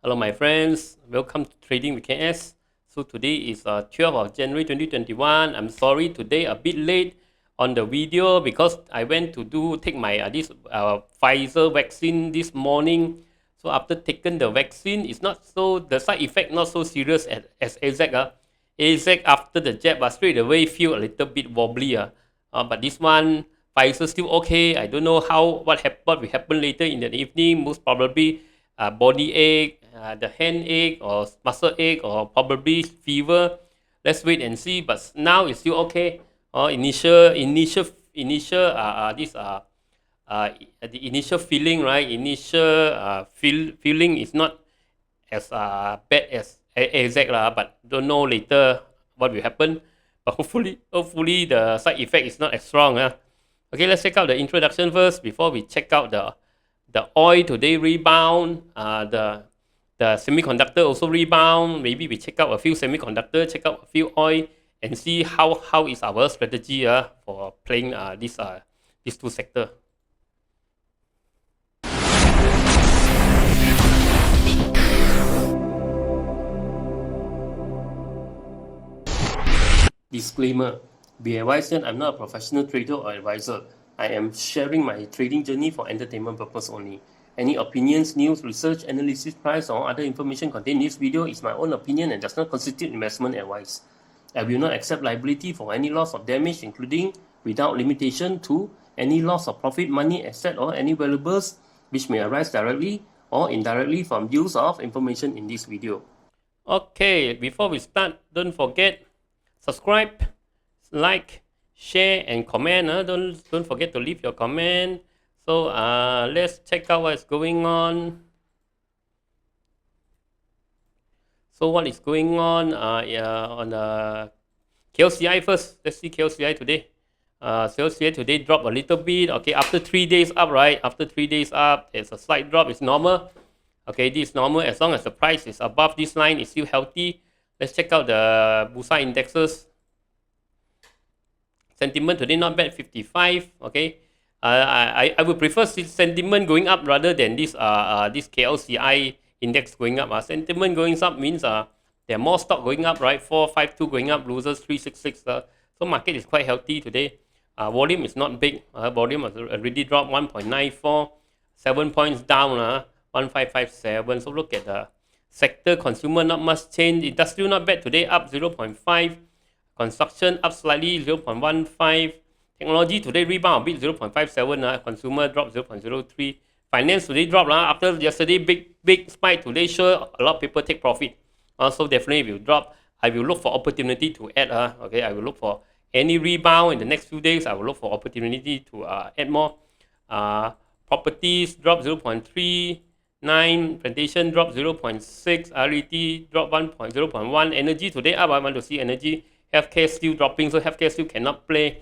Hello my friends, welcome to Trading with KS. So today is 12th of January 2021. I'm sorry today a bit late on the video because I went to take my this Pfizer vaccine this morning. So after taking the vaccine, it's not so, the side effect not so serious as AZ. AZ after the jab, but straight away feel a little bit wobbly. But this one, Pfizer still okay. I don't know what will happen later in the evening. Most probably body ache, the hand ache or muscle ache or probably fever. Let's wait and see. But now it's still okay. Initial this the initial feeling, right? Initial feeling is not as bad as exact lah, but don't know later what will happen. But hopefully the side effect is not as strong. Okay, let's check out the introduction first before we check out the oil today rebound. The semiconductor also rebound. Maybe we check out a few semiconductor, check out a few oil, and see how is our strategy for playing these two sector. Disclaimer: be advised that I'm not a professional trader or advisor. I am sharing my trading journey for entertainment purpose only. Any opinions, news, research, analysis, price, or other information contained in this video is my own opinion and does not constitute investment advice. I will not accept liability for any loss or damage, including, without limitation to, any loss of profit, money, asset, or any valuables which may arise directly or indirectly from use of information in this video. Okay, before we start, don't forget subscribe, like, share, and comment. Don't forget to leave your comment. So let's check out what's going on. So what is going on the KLCI first? Let's see KLCI today. KLCI today dropped a little bit. Okay, after 3 days up, right? After 3 days up, there's a slight drop. It's normal. Okay, this is normal as long as the price is above this line. It's still healthy. Let's check out the BURSA indexes. Sentiment today not bad, 55. Okay, I would prefer sentiment going up rather than this KLCI index going up. Sentiment going up means there are more stock going up, right? 452 going up, losers 366. So market is quite healthy today. Volume is not big. Volume has already dropped 1.94, 7 points down. 1557. So look at the sector. Consumer not much change. Industrial not bad today, up 0.5. Construction up slightly, 0.15. Technology today rebound a bit, 0.57. Consumer drop 0.03. Finance today dropped after yesterday big spike. Today sure a lot of people take profit. So definitely will drop. I will look for opportunity to add. Okay, I will look for any rebound in the next few days. I will look for opportunity to add more. Properties drop 0.3. Plantation drop 0.6, RET drop 0.1, energy today up. I want to see energy. Healthcare still dropping, so healthcare still cannot play.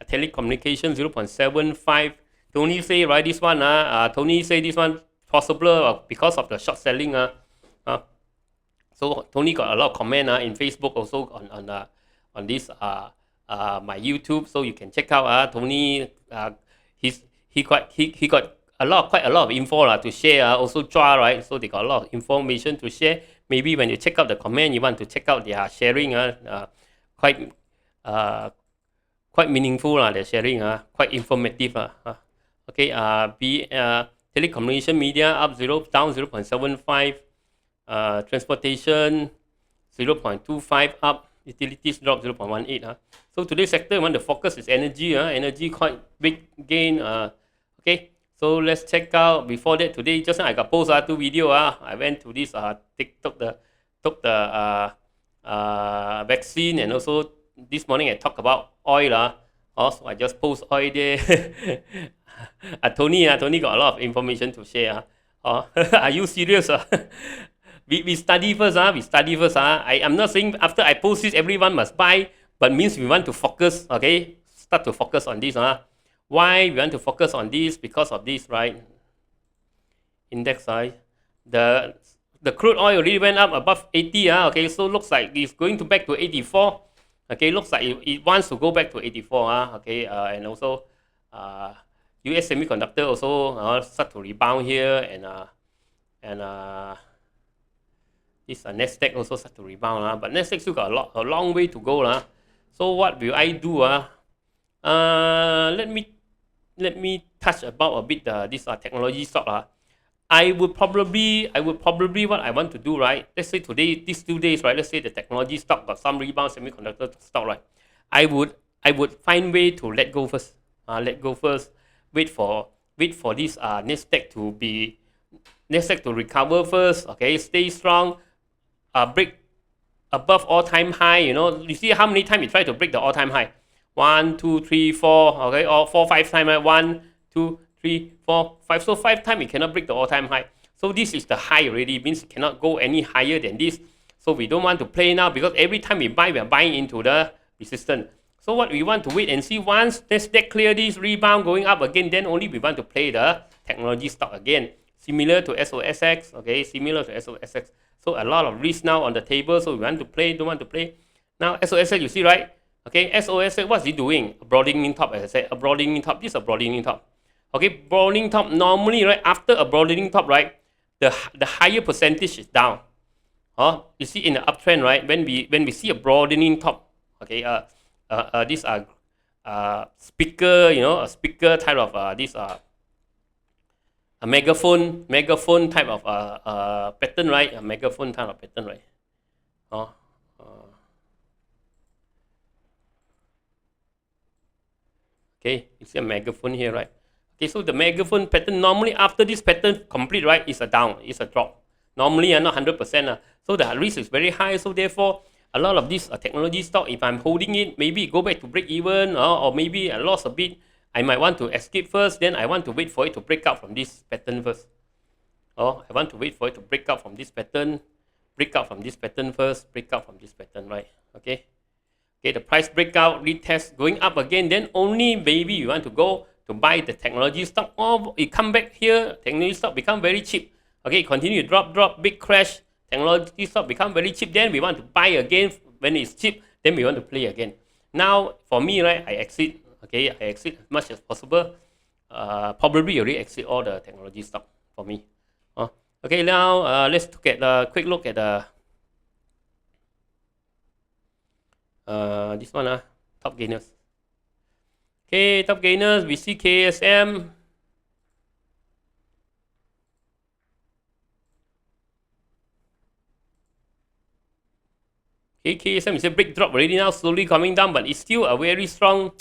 Telecommunication 0.75. Tony say, right, this one, Tony say this one possible because of the short selling. So Tony got a lot of comment in Facebook, also on this my YouTube, so you can check out Tony. He got quite a lot of info to share. Also Chua, right? So they got a lot of information to share. Maybe when you check out the comment, you want to check out their sharing. Quite meaningful their sharing. Quite informative. Okay. Telecommunication media up down 0.75. Transportation 0.25 up. Utilities drop 0.18. So today's sector, the focus is energy. Energy quite big gain. Okay. So let's check out. Before that, today just now I got post 2 video. I went to this took the vaccine, and also this morning I talked about oil. Also I just post oil there. Tony got a lot of information to share. Are you serious? We study first. We study first. I'm not saying after I post this everyone must buy, but means we want to focus. Okay, start to focus on this. Why we want to focus on this? Because of this, right? Index, the crude oil already went up above 80. Okay, so looks like it's going to back to 84. Okay, looks like it wants to go back to 84. Okay, and also US semiconductor also start to rebound here, and This Nasdaq also start to rebound, but Nasdaq still got a long way to go. So what will I do? Let me touch about a bit this technology stock. I would probably what I want to do, right? Let's say today, these 2 days, right? Let's say the technology stock got some rebound, semiconductor stock, right? I would find way to let go first. Let go first. Wait for this Nasdaq to recover first. Okay, stay strong. Break above all-time high. You see how many times you try to break the all-time high? 1, 2, 3, 4. Okay, or 4, 5 times. Right? 1, 2, 3, 4, 5. So 5 times it cannot break the all-time high. So this is the high already. It means it cannot go any higher than this. So we don't want to play now, because every time we buy, we are buying into the resistance. So what we want to wait and see, once Nasdaq clear this rebound going up again, then only we want to play the technology stock again. Similar to SOSX, okay, similar to SOSX. So a lot of risk now on the table, so we want to play, don't want to play. Now SOSX, you see, right? Okay, SOSX, what's it doing? A broadening top, as I said, a broadening top. This is a broadening top. Okay, broadening top, normally, right, after a broadening top, right, the higher percentage is down. You see in the uptrend, right, when we see a broadening top, okay, these are speaker, a speaker type of this a megaphone type of pattern, right? A megaphone type of pattern, right? Okay, you see a megaphone here, right? Okay, so the megaphone pattern, normally after this pattern complete, right, is a down, is a drop. Normally, not 100%. So the risk is very high. So therefore, a lot of this technology stock, if I'm holding it, maybe go back to break even, or maybe I lost a bit, I might want to escape first. Then I want to wait for it to break out from this pattern first. I want to wait for it to break out from this pattern, break out from this pattern first, break out from this pattern, right? Okay. Okay, the price breakout, retest, going up again, then only maybe you want to go to buy the technology stock, or it come back here, technology stock become very cheap. Okay, continue to drop, big crash, technology stock become very cheap, then we want to buy again. When it's cheap, then we want to play again. Now, for me, right, I exit. Okay, I exit as much as possible. Probably already exit all the technology stock for me. Okay, now let's get a quick look at the this one, top gainers. Okay, top gainers, we see KSM. Okay, KSM is a big drop already now, slowly coming down, but it's still a very strong,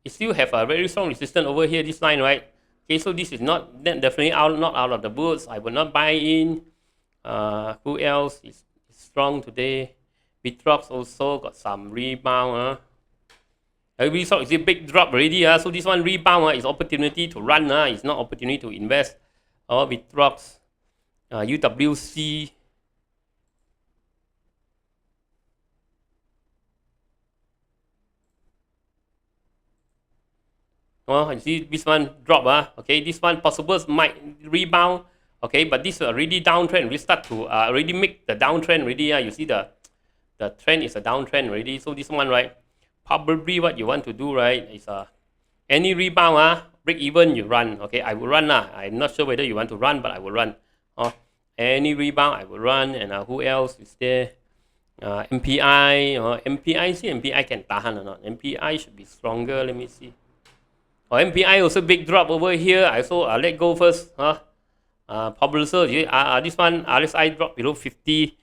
it still have a very strong resistance over here, this line, right? Okay, so this is definitely not out of the woods. I will not buy in. Who else is strong today? VITROS also got some rebound. Every stock is a big drop already. So this one rebound is opportunity to run. It's not opportunity to invest. VITROS, UWC. You see this one drop. Okay, this one possible might rebound. Okay, but this already downtrend. We start to already make the downtrend already. You see the trend is a downtrend already. So this one, right, probably what you want to do, right, is any rebound, break even, you run. Okay, I will run. I'm not sure whether you want to run, but I will run. Any rebound, I will run. And who else is there? MPI. MPI, see MPI can tahan or not? MPI should be stronger. Let me see. MPI also big drop over here. I also let go first. Probably this one RSI drop below 50.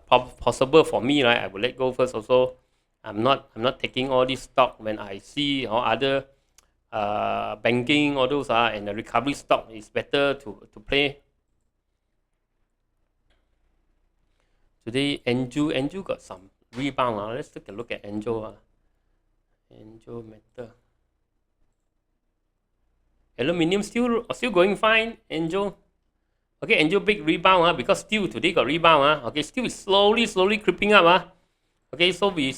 Possible for me, right? I will let go first. Also, I'm not taking all this stock when I see other banking, all those and the recovery stock is better to play. Today ANJOO got some rebound. Let's take a look at ANJOO. ANJOO Metal. Aluminium still going fine. ANJOO. Okay, ANJOO big rebound because steel today got rebound. Okay, steel is slowly creeping up. Okay, so we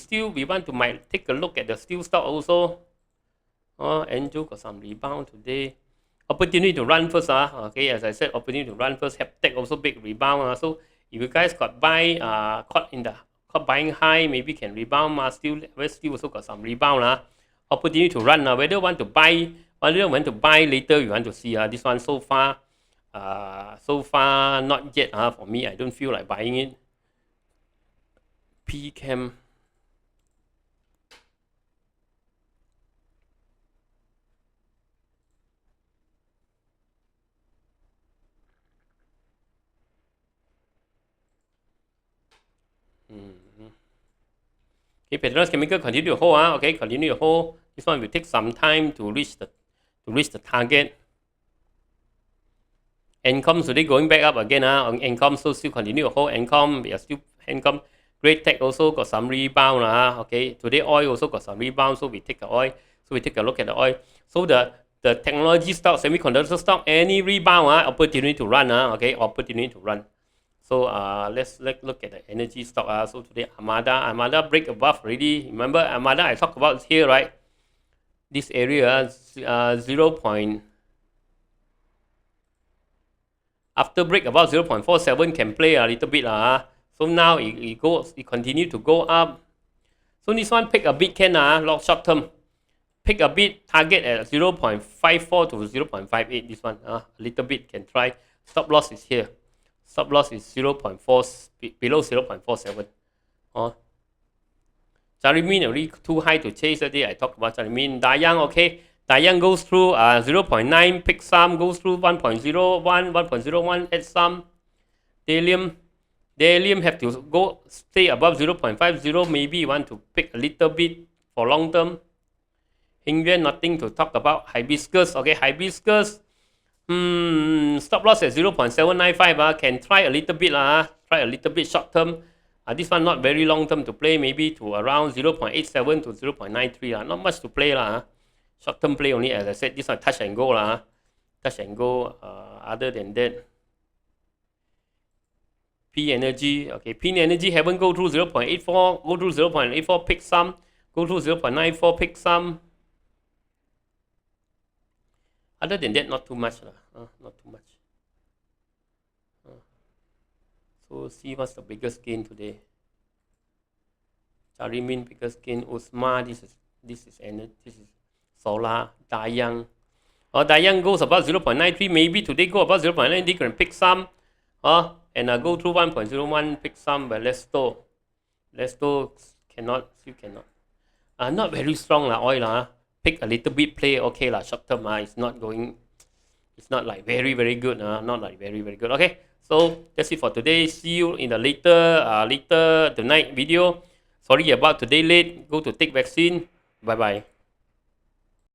might take a look at the steel stock also. ANJOO got some rebound today. Opportunity to run first. Okay, as I said, opportunity to run first. Heptech also big rebound. So if you guys got buy caught buying high, maybe can rebound. Steel also got some rebound. Opportunity to run. Whether want to buy later, we want to see this one so far. So far, not yet. For me, I don't feel like buying it. PCHEM. Okay, Petros Chemical continue to hold. Okay, continue to hold. This one will take some time to reach the target. Encom today going back up again. On Encom, so still continue to hold Encom. We are still Encom. Great Tech also got some rebound. Okay, today oil also got some rebound. So we take the oil. So we take a look at the oil. So the technology stock, semiconductor stock, any rebound, opportunity to run. Okay, opportunity to run. So let's look at the energy stock. So today ARMADA break above already. Remember ARMADA I talked about here, right? This area 0. After break about 0.47 can play a little bit. So now it continue to go up. So this one pick a bit can long short term. Pick a bit target at 0.54 to 0.58. This one a little bit can try. Stop loss is here. Stop loss is 0.4 below 0.47. CARIMIN already too high to chase today. I talked about CARIMIN. Dayang, okay. Dayang goes through 0.9, pick some, goes through 1.01, 1.01, add some. Delium have to go stay above 0.50. Maybe you want to pick a little bit for long term. Hingyan, nothing to talk about. Hibiscus, okay. Hibiscus, stop loss at 0.795. Can try a little bit. Try a little bit short term. This one not very long term to play. Maybe to around 0.87 to 0.93. Not much to play. Short term play only, as I said. This one touch and go. Touch and go. Other than that, P Energy. Okay, P Energy haven't go through 0.84. Go through 0.84, pick some. Go through 0.94, pick some. Other than that, not too much. Not too much. So see what's the biggest gain today. CARIMIN biggest gain. Usma, this is Solar. Dayang. Dayang goes about 0.93. Maybe today go about 0.90. You can pick some. And go through 1.01, pick some. But Lesto cannot. Still cannot. Not very strong oil. Pick a little bit play. Okay short term. It's not going. It's not like very very good. Not like very very good. Okay. So that's it for today. See you in the later tonight video. Sorry about today late. Go to take vaccine. Bye bye.